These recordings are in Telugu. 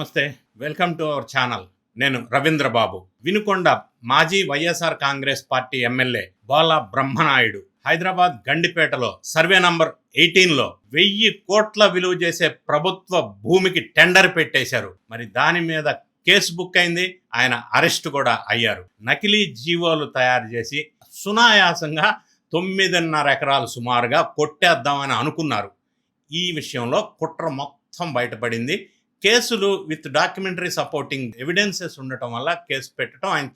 నమస్తే, వెల్కమ్ టు అవర్ ఛానల్. నేను రవీంద్ర బాబు. వినుకొండ మాజీ వైఎస్ఆర్ కాంగ్రెస్ పార్టీ ఎమ్మెల్యే బాలా బ్రహ్మనాయుడు హైదరాబాద్ గండిపేటలో సర్వే నంబర్ 18లో 1000 కోట్ల విలువ చేసే ప్రభుత్వ భూమికి టెండర్ పెట్టేశారు. మరి దాని మీద కేసు బుక్ అయింది. ఆయన అరెస్ట్ కూడా అయ్యారు. నకిలీ జీవోలు తయారు చేసి సునాయాసంగా 9.5 ఎకరాలు సుమారుగా కొట్టేద్దామని అనుకున్నారు. ఈ విషయంలో కుట్ర మొత్తం బయటపడింది. కేసులు విత్ డాక్యుమెంటరీ సపోర్టింగ్ ఎవిడెన్సెస్ ఉండటం వల్ల కేసు పెట్టడం, ఆయన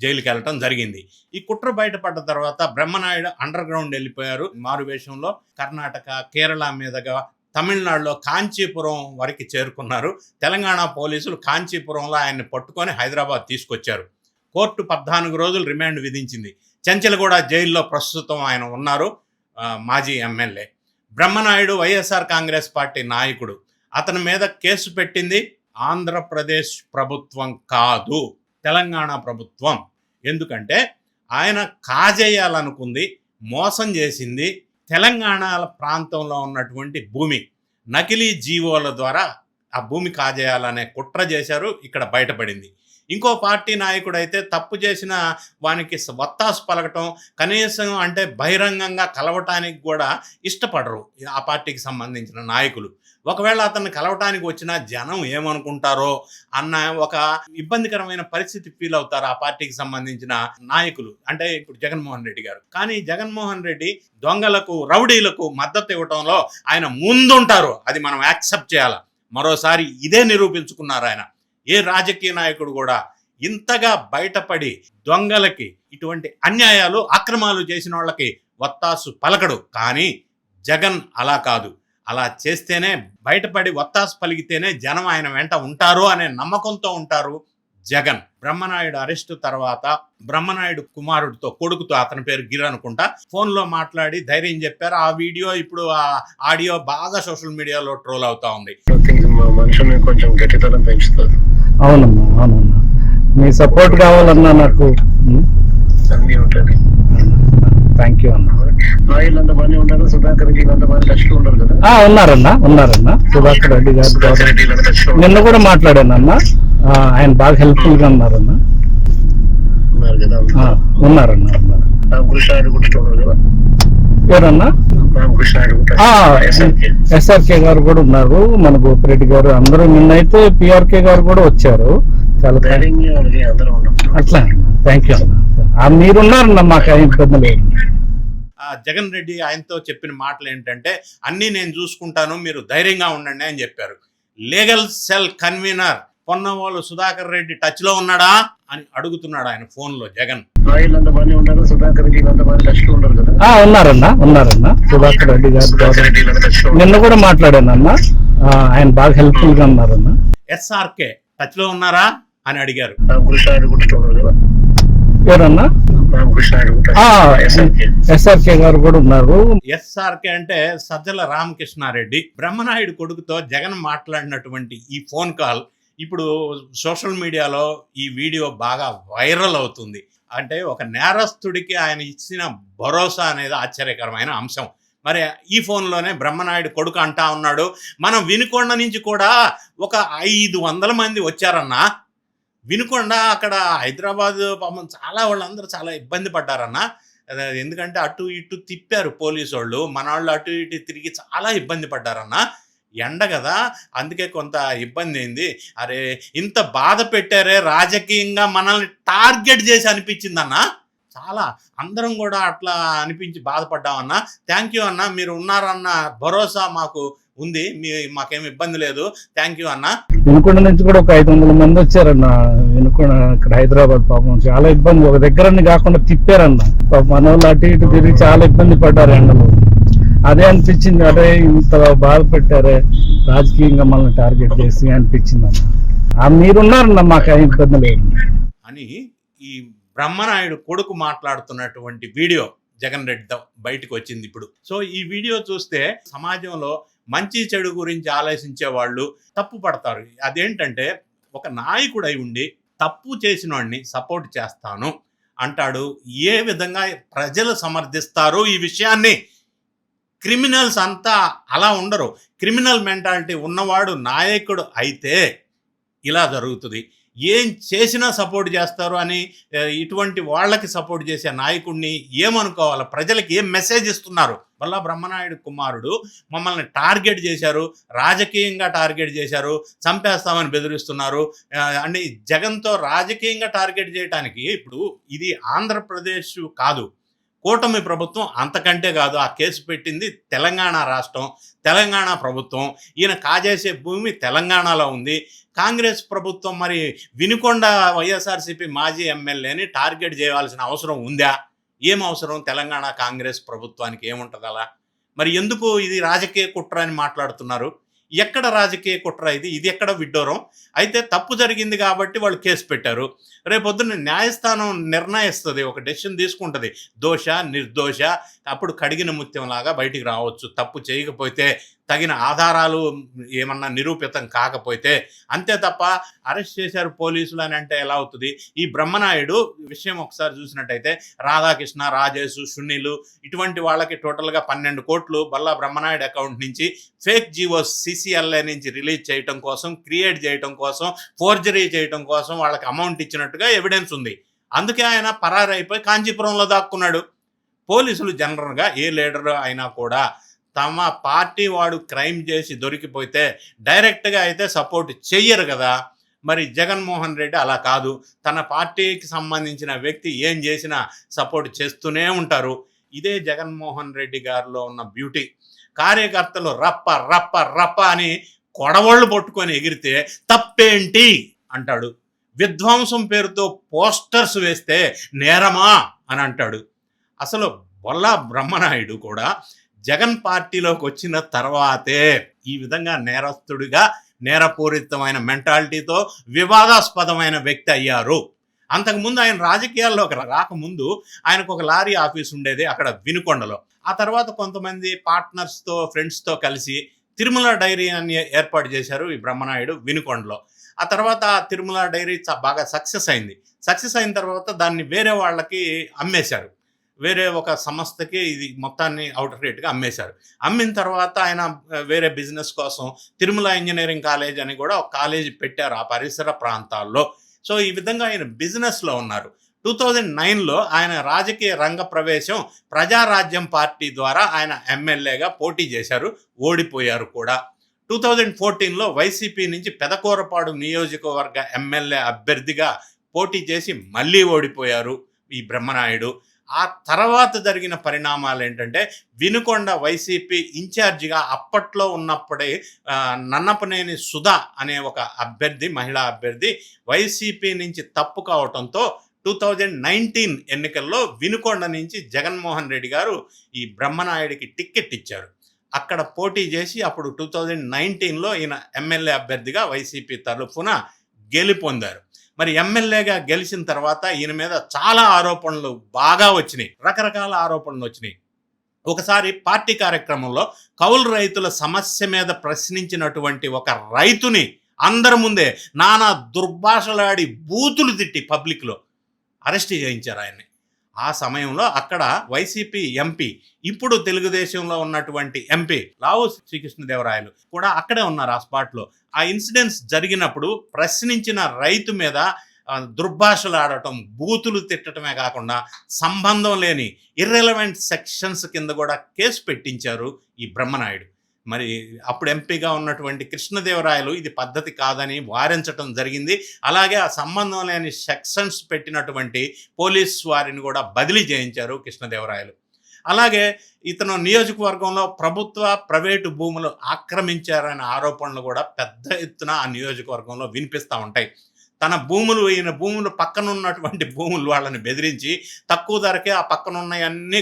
జైలుకి వెళ్ళటం జరిగింది. ఈ కుట్ర బయటపడ్డ తర్వాత బ్రహ్మనాయుడు అండర్ గ్రౌండ్ వెళ్ళిపోయారు. మారువేషంలో కర్ణాటక, కేరళ మీదుగా తమిళనాడులో కాంచీపురం వరకు చేరుకున్నారు. తెలంగాణ పోలీసులు కాంచీపురంలో ఆయన్ని పట్టుకొని హైదరాబాద్ తీసుకొచ్చారు. కోర్టు 14 రోజులు రిమాండ్ విధించింది. చెంచలగూడ జైల్లో ప్రస్తుతం ఆయన ఉన్నారు. మాజీ ఎమ్మెల్యే బ్రహ్మనాయుడు వైఎస్ఆర్ కాంగ్రెస్ పార్టీ నాయకుడు. అతని మీద కేసు పెట్టింది ఆంధ్రప్రదేశ్ ప్రభుత్వం కాదు, తెలంగాణ ప్రభుత్వం. ఎందుకంటే ఆయన కాజేయాలనుకుంది, మోసం చేసింది తెలంగాణ ప్రాంతంలో ఉన్నటువంటి భూమి. నకిలీ జీవోల ద్వారా ఆ భూమి కాజేయాలనే కుట్ర చేశారు. ఇక్కడ బయటపడింది. ఇంకో పార్టీ నాయకుడు అయితే తప్పు చేసిన వానికి వత్తాసు పలకటం, కనీసం అంటే బహిరంగంగా కలవటానికి కూడా ఇష్టపడరు ఆ పార్టీకి సంబంధించిన నాయకులు. ఒకవేళ అతన్ని కలవటానికి వచ్చిన జనం ఏమనుకుంటారో అన్న ఒక ఇబ్బందికరమైన పరిస్థితి ఫీల్ అవుతారు ఆ పార్టీకి సంబంధించిన నాయకులు. అంటే ఇప్పుడు జగన్మోహన్ రెడ్డి గారు. కానీ జగన్మోహన్ రెడ్డి దొంగలకు, రౌడీలకు మద్దతు ఇవ్వటంలో ఆయన ముందుంటారు. అది మనం యాక్సెప్ట్ చేయాలి. మరోసారి ఇదే నిరూపించుకున్నారు ఆయన. ఏ రాజకీయ నాయకుడు కూడా ఇంతగా బయటపడి దొంగలకి, ఇటువంటి అన్యాయాలు, అక్రమాలు చేసిన వాళ్ళకి వత్తాసు పలకడు. కానీ జగన్ అలా కాదు. అలా చేస్తేనే, బయటపడి వత్తాసు పలికితేనే జనం ఆయన వెంట ఉంటారు అనే నమ్మకంతో ఉంటారు జగన్. బ్రహ్మనాయుడు అరెస్టు తర్వాత బ్రహ్మనాయుడు కుమారుడితో, కొడుకుతో, అతని పేరు గిర్ అనుకుంటా, ఫోన్లో మాట్లాడి ధైర్యం చెప్పారు. ఆ వీడియో, ఇప్పుడు ఆ ఆడియో బాగా సోషల్ మీడియాలో ట్రోల్ అవుతా ఉంది. మనుషుల్ని కొంచెం గట్టితనం పెంచుతుంది. అవునమ్మా, అవునమ్మా, మీ సపోర్ట్ కావాలన్నా నాకు. అన్నీ ఉంటుంది. థ్యాంక్ యూ అన్న. ఆయిల్ అంత బాగానే ఉన్నారు. సుధాకర్ రెడ్డి అంత బాగా టచ్ లో ఉన్నారు కదా. ఉన్నారన్నా సుధాకర్ రెడ్డి గారు నిన్న కూడా మాట్లాడాను అన్న. ఆయన బాగా హెల్ప్ఫుల్ గా ఉన్నారన్న. ఉన్నారు కదా. ఉన్నారన్న. రామకృష్ణ కూడా ఉన్నారు కదా. ఎవరన్నా? ఎస్ఆర్కే గారు కూడా ఉన్నారు, మన గోపిరెడ్డి గారు, అందరూ. నిన్నైతే పిఆర్కే గారు కూడా వచ్చారు. చాలా అట్లా. థ్యాంక్ యూ అన్న. మీరున్నారన్న, మాకు ఏం ఇబ్బంది లేదు. జగన్ రెడ్డి ఆయనతో చెప్పిన మాటలు ఏంటంటే, అన్నీ నేను చూసుకుంటాను, మీరు ధైర్యంగా ఉండండి అని చెప్పారు. Legal cell convener Ponnavolu Sudhakar Reddy touch లో ఉన్నాడా అని అడుగుతున్నాడు ఆయన ఫోన్ లో జగన్. ఆయిల్ అంత బాగానే ఉన్నారు. సుధాకర్ రెడ్డి అంత బాగా టచ్ లో ఉన్నారు కదా. ఉన్నారన్న. సుధాకర్ రెడ్డి గారు నిన్న కూడా మాట్లాడాను అన్న. ఆయన బాగా హెల్ప్ఫుల్ గా ఉన్నారన్న. ఎస్ఆర్కే టచ్ లో ఉన్నారా అని అడిగారు. ఎవరన్నా? ఎస్ఆర్కే గారు కూడా ఉన్నారు. ఎస్ఆర్కే అంటే సజ్జల రామకృష్ణారెడ్డి. బ్రహ్మనాయుడు కొడుకుతో జగన్ మాట్లాడినటువంటి ఈ ఫోన్ కాల్ ఇప్పుడు సోషల్ మీడియాలో ఈ వీడియో బాగా వైరల్ అవుతుంది. అంటే ఒక నేరస్తుడికి ఆయన ఇచ్చిన భరోసా అనేది ఆశ్చర్యకరమైన అంశం. మరి ఈ ఫోన్లోనే బ్రహ్మనాయుడు కొడుకు అంటా ఉన్నాడు, మనం వినుకొండ నుంచి కూడా ఒక 500 మంది వచ్చారన్నా. వినుకొండ అక్కడ హైదరాబాద్ పాపం చాలా వాళ్ళందరూ చాలా ఇబ్బంది పడ్డారన్న. ఎందుకంటే అటు ఇటు తిప్పారు పోలీసు వాళ్ళు, మన వాళ్ళు అటు ఇటు తిరిగి చాలా ఇబ్బంది పడ్డారన్న. ఎండ కదా, అందుకే కొంత ఇబ్బంది అయింది. అరే, ఇంత బాధ పెట్టారే, రాజకీయంగా మనల్ని టార్గెట్ చేసి అనిపించిందన్న. చాలా అందరం కూడా అట్లా అనిపించి బాధపడ్డామన్నా. థ్యాంక్ యూ అన్న, మీరు ఉన్నారన్న భరోసా మాకు ఉంది, మాకేం ఇబ్బంది లేదు. థ్యాంక్ యూ అన్న. వినుకొండ నుంచి కూడా ఒక 500 మంది వచ్చారన్న. వినుకొండ ఇక్కడ హైదరాబాద్ పాపం చాలా ఇబ్బంది, ఒక దగ్గర కాకుండా తిప్పారన్న. పాపం మన వాళ్ళు అటు ఇటు తిరిగి చాలా ఇబ్బంది పడ్డారు ఎండలు. అదే అనిపించింది, అదే ఇంత బాధ పెట్టారే, రాజకీయంగా మనల్ని టార్గెట్ చేసి అనిపించింది అన్న. మీరున్నారన్న, మాకు ఏం ఇబ్బంది లేదు అని ఈ బ్రహ్మనాయుడు కొడుకు మాట్లాడుతున్నటువంటి వీడియో జగన్ రెడ్డి బయటకు వచ్చింది ఇప్పుడు. సో ఈ వీడియో చూస్తే సమాజంలో మంచి చెడు గురించి ఆలోచించే వాళ్ళు తప్పు పడతారు. అదేంటంటే, ఒక నాయకుడు అయి ఉండి తప్పు చేసిన వాడిని సపోర్ట్ చేస్తాను అంటాడు. ఏ విధంగా ప్రజలు సమర్థిస్తారు ఈ విషయాన్ని? క్రిమినల్స్ అంతా అలా ఉండరు. క్రిమినల్ మెంటాలిటీ ఉన్నవాడు నాయకుడు అయితే ఇలా జరుగుతుంది. ఏం చేసినా సపోర్ట్ చేస్తారు అని ఇటువంటి వాళ్ళకి సపోర్ట్ చేసే నాయకుడిని ఏమనుకోవాలి? ప్రజలకి ఏం మెసేజ్ ఇస్తున్నారు? బొల్లా బ్రహ్మనాయుడు కుమారుడు మమ్మల్ని టార్గెట్ చేశారు, రాజకీయంగా టార్గెట్ చేశారు, చంపేస్తామని బెదిరిస్తున్నారు అని జగన్తో రాజకీయంగా టార్గెట్ చేయడానికి. ఇప్పుడు ఇది ఆంధ్రప్రదేశ్ కాదు, కూటమి ప్రభుత్వం అంతకంటే కాదు. ఆ కేసు పెట్టింది తెలంగాణ రాష్ట్రం, తెలంగాణ ప్రభుత్వం. ఈయన కాజేసే భూమి తెలంగాణలో ఉంది. కాంగ్రెస్ ప్రభుత్వం మరి వినుకొండ వైఎస్ఆర్సీపీ మాజీ ఎమ్మెల్యేని టార్గెట్ చేయాల్సిన అవసరం ఉందా? ఏం అవసరం? తెలంగాణ కాంగ్రెస్ ప్రభుత్వానికి ఏముంటుంది అలా? మరి ఎందుకు ఇది రాజకీయ కుట్ర అని మాట్లాడుతున్నారు? ఎక్కడ రాజకీయ కుట్ర ఇది? ఇది ఎక్కడ విడ్డూరం? అయితే తప్పు జరిగింది కాబట్టి వాళ్ళు కేసు పెట్టారు. రేపొద్దున న్యాయస్థానం నిర్ణయిస్తుంది, ఒక డెసిషన్ తీసుకుంటుంది, దోష నిర్దోష. అప్పుడు కడిగిన ముత్యంలాగా బయటికి రావచ్చు. తప్పు చేయకపోతే, తగిన ఆధారాలు ఏమన్నా నిరూపితం కాకపోతే. అంతే తప్ప అరెస్ట్ చేశారు పోలీసులు అని అంటే ఎలా అవుతుంది? ఈ బ్రహ్మనాయుడు విషయం ఒకసారి చూసినట్టయితే రాధాకృష్ణ, రాజేష్, సునీలు ఇటువంటి వాళ్ళకి టోటల్గా 12 కోట్లు బొల్లా బ్రహ్మనాయుడు అకౌంట్ నుంచి ఫేక్ జీవోస్ CCLA నుంచి రిలీజ్ చేయడం కోసం, క్రియేట్ చేయడం కోసం, ఫోర్జరీ చేయడం కోసం వాళ్ళకి అమౌంట్ ఇచ్చినట్టుగా ఎవిడెన్స్ ఉంది. అందుకే ఆయన పరారైపోయి కాంచీపురంలో దాక్కున్నాడు. పోలీసులు జనరల్గా ఏ లీడర్ అయినా కూడా తమ పార్టీ వాడు క్రైమ్ చేసి దొరికిపోతే డైరెక్ట్గా అయితే సపోర్ట్ చెయ్యరు కదా. మరి జగన్మోహన్ రెడ్డి అలా కాదు. తన పార్టీకి సంబంధించిన వ్యక్తి ఏం చేసినా సపోర్ట్ చేస్తూనే ఉంటారు. ఇదే జగన్మోహన్ రెడ్డి గారిలో ఉన్న బ్యూటీ. కార్యకర్తలు రప్ప రప్ప రప్ప అని కొడవళ్ళు పట్టుకొని ఎగిరితే తప్పేంటి అంటాడు. విధ్వంసం పేరుతో పోస్టర్స్ వేస్తే నేరమా అని అంటాడు. అసలు బొల్లా బ్రహ్మనాయుడు కూడా జగన్ పార్టీలోకి వచ్చిన తర్వాతే ఈ విధంగా నేరస్తుడిగా, నేరపూరితమైన మెంటాలిటీతో వివాదాస్పదమైన వ్యక్తి అయ్యారు. అంతకుముందు ఆయన రాజకీయాల్లోకి రాకముందు ఆయనకు ఒక లారీ ఆఫీస్ ఉండేది అక్కడ వినుకొండలో. ఆ తర్వాత కొంతమంది పార్ట్నర్స్తో, ఫ్రెండ్స్తో కలిసి తిరుమల డైరీ అని ఏర్పాటు చేశారు ఈ బ్రహ్మనాయుడు వినుకొండలో. ఆ తర్వాత తిరుమల డైరీ బాగా సక్సెస్ అయింది. సక్సెస్ అయిన తర్వాత దాన్ని వేరే వాళ్ళకి అమ్మేశారు. వేరే ఒక సంస్థకి ఇది మొత్తాన్ని అవుట్ రేట్గా అమ్మేశారు. అమ్మిన తర్వాత ఆయన వేరే బిజినెస్ కోసం తిరుమల ఇంజనీరింగ్ కాలేజ్ అని కూడా ఒక కాలేజీ పెట్టారు ఆ పరిసర ప్రాంతాల్లో. సో ఈ విధంగా ఆయన బిజినెస్లో ఉన్నారు. 2009లో ఆయన రాజకీయ రంగ ప్రవేశం ప్రజారాజ్యం పార్టీ ద్వారా ఆయన ఎమ్మెల్యేగా పోటీ చేశారు, ఓడిపోయారు కూడా. 2014లో వైసీపీ నుంచి పెదకూరపాడు నియోజకవర్గ ఎమ్మెల్యే అభ్యర్థిగా పోటీ చేసి మళ్ళీ ఓడిపోయారు ఈ బ్రహ్మనాయుడు. ఆ తర్వాత జరిగిన పరిణామాలు ఏంటంటే వినుకొండ వైసీపీ ఇన్ఛార్జిగా అప్పట్లో ఉన్నప్పుడే నన్నపనేని సుధా అనే ఒక అభ్యర్థి, మహిళా అభ్యర్థి వైసీపీ నుంచి తప్పు కావడంతో 2019 ఎన్నికల్లో వినుకొండ నుంచి జగన్మోహన్ రెడ్డి గారు ఈ బ్రహ్మనాయుడికి టిక్కెట్ ఇచ్చారు. అక్కడ పోటీ చేసి అప్పుడు 2019లో ఈయన ఎమ్మెల్యే అభ్యర్థిగా వైసీపీ తరఫున గెలుపొందారు. మరి ఎమ్మెల్యేగా గెలిచిన తర్వాత ఈయన మీద చాలా ఆరోపణలు బాగా వచ్చినాయి, రకరకాల ఆరోపణలు వచ్చినాయి. ఒకసారి పార్టీ కార్యక్రమంలో కౌలు రైతుల సమస్య మీద ప్రశ్నించినటువంటి ఒక రైతుని అందరి ముందే నానా దుర్భాషలాడి బూతులు తిట్టి పబ్లిక్లో అరెస్ట్ చేయించారు ఆయన్ని. ఆ సమయంలో అక్కడ వైసీపీ ఎంపీ, ఇప్పుడు తెలుగుదేశంలో ఉన్నటువంటి ఎంపీ లావు శ్రీకృష్ణదేవరాయలు కూడా అక్కడే ఉన్నారు ఆ స్పాట్లో. ఆ ఇన్సిడెంట్స్ జరిగినప్పుడు ప్రశ్నించిన రైతు మీద దుర్భాషలు ఆడటం, బూతులు తిట్టడమే కాకుండా సంబంధం లేని ఇర్రెలవెంట్ సెక్షన్స్ కింద కూడా కేసు పెట్టించారు ఈ బ్రహ్మనాయుడు. మరి అప్పుడు ఎంపీగా ఉన్నటువంటి కృష్ణదేవరాయలు ఇది పద్ధతి కాదని వారించడం జరిగింది. అలాగే ఆ సంబంధం లేని సెక్షన్స్ పెట్టినటువంటి పోలీస్ వారిని కూడా బదిలీ చేయించారు కృష్ణదేవరాయలు. అలాగే ఇతను నియోజకవర్గంలో ప్రభుత్వ ప్రైవేటు భూములు ఆక్రమించారనే ఆరోపణలు కూడా పెద్ద ఎత్తున ఆ నియోజకవర్గంలో వినిపిస్తూ ఉంటాయి. తన భూములు, ఈయన భూములు పక్కనున్నటువంటి భూములు వాళ్ళని బెదిరించి తక్కువ ధరకే ఆ పక్కనున్నవన్నీ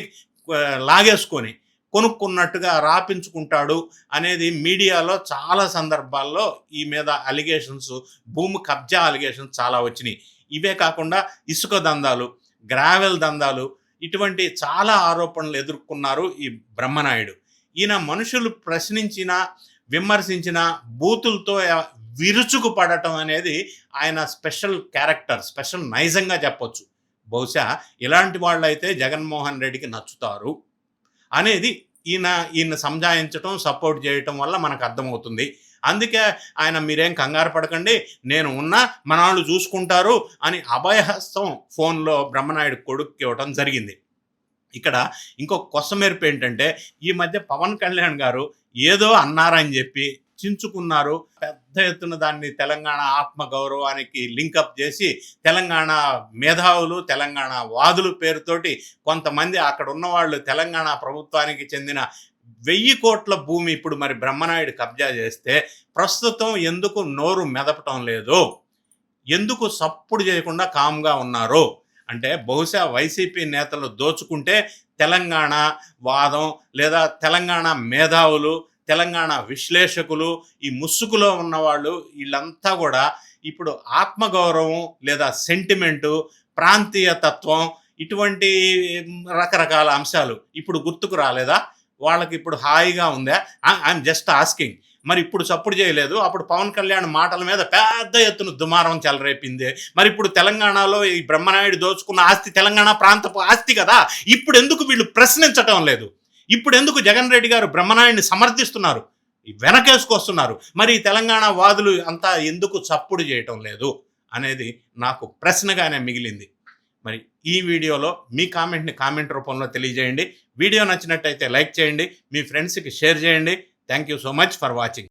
లాగేసుకొని కొనుక్కున్నట్టుగా రాపించుకుంటాడు అనేది మీడియాలో చాలా సందర్భాల్లో ఈ మీద అలిగేషన్స్, భూమి కబ్జా అలిగేషన్స్ చాలా వచ్చినాయి. ఇవే కాకుండా ఇసుక దందాలు, గ్రావెల్ దందాలు, ఇటువంటి చాలా ఆరోపణలు ఎదుర్కొన్నారు ఈ బ్రహ్మనాయుడు. ఈయన మనుషులు ప్రశ్నించిన, విమర్శించిన బూతులతో విరుచుకు పడటం అనేది ఆయన స్పెషల్ క్యారెక్టర్, స్పెషల్ నైజంగా చెప్పొచ్చు. బహుశా ఇలాంటి వాళ్ళైతే జగన్మోహన్ రెడ్డికి నచ్చుతారు అనేది ఈయన సంజాయించడం, సపోర్ట్ చేయటం వల్ల మనకు అర్థమవుతుంది. అందుకే ఆయన మీరేం కంగారు పడకండి, నేను ఉన్నా, మన వాళ్ళు చూసుకుంటారు అని అభయహస్తం ఫోన్లో బ్రహ్మనాయుడు కొడుక్కి ఇవ్వటం జరిగింది. ఇక్కడ ఇంకొక కొసమెరుపు ఏంటంటే, ఈ మధ్య పవన్ కళ్యాణ్ గారు ఏదో అన్నారని చెప్పి చించుకున్నారు, పెద్ద ఎత్తున దాన్ని తెలంగాణ ఆత్మగౌరవానికి లింకప్ చేసి తెలంగాణ మేధావులు, తెలంగాణ వాదులు పేరుతోటి కొంతమంది అక్కడ ఉన్నవాళ్ళు తెలంగాణ ప్రభుత్వానికి చెందిన 1000 కోట్ల భూమి ఇప్పుడు మరి బ్రహ్మనాయుడు కబ్జా చేస్తే ప్రస్తుతం ఎందుకు నోరు మెదపటం లేదు, ఎందుకు సప్పుడు చేయకుండా కామ్గా ఉన్నారు అంటే, బహుశా వైసీపీ నేతలు దోచుకుంటే తెలంగాణ వాదం లేదా తెలంగాణ మేధావులు, తెలంగాణ విశ్లేషకులు, ఈ ముసుగులో ఉన్నవాళ్ళు వీళ్ళంతా కూడా ఇప్పుడు ఆత్మగౌరవం లేదా సెంటిమెంటు, ప్రాంతీయ తత్వం, ఇటువంటి రకరకాల అంశాలు ఇప్పుడు గుర్తుకు రాలేదా? వాళ్ళకి ఇప్పుడు హాయిగా ఉందా? I'm just asking. మరి ఇప్పుడు సప్పుడు చేయలేదు, అప్పుడు పవన్ కళ్యాణ్ మాటల మీద పెద్ద ఎత్తున దుమారం చెలరేపింది. మరి ఇప్పుడు తెలంగాణలో ఈ బ్రహ్మనాయుడు దోచుకున్న ఆస్తి తెలంగాణ ప్రాంతపు ఆస్తి కదా, ఇప్పుడు ఎందుకు వీళ్ళు ప్రశ్నించటం లేదు? ఇప్పుడు ఎందుకు జగన్ రెడ్డి గారు బ్రహ్మనాయుడిని సమర్థిస్తున్నారు, వెనకేసుకొస్తున్నారు? మరి ఈ తెలంగాణ వాదులు అంతా ఎందుకు చప్పుడు చేయటం లేదు అనేది నాకు ప్రశ్నగానే మిగిలింది. మరి ఈ వీడియోలో మీ కామెంట్ని కామెంట్ రూపంలో తెలియజేయండి. వీడియో నచ్చినట్టయితే లైక్ చేయండి, మీ ఫ్రెండ్స్కి షేర్ చేయండి. Thank you so much for watching.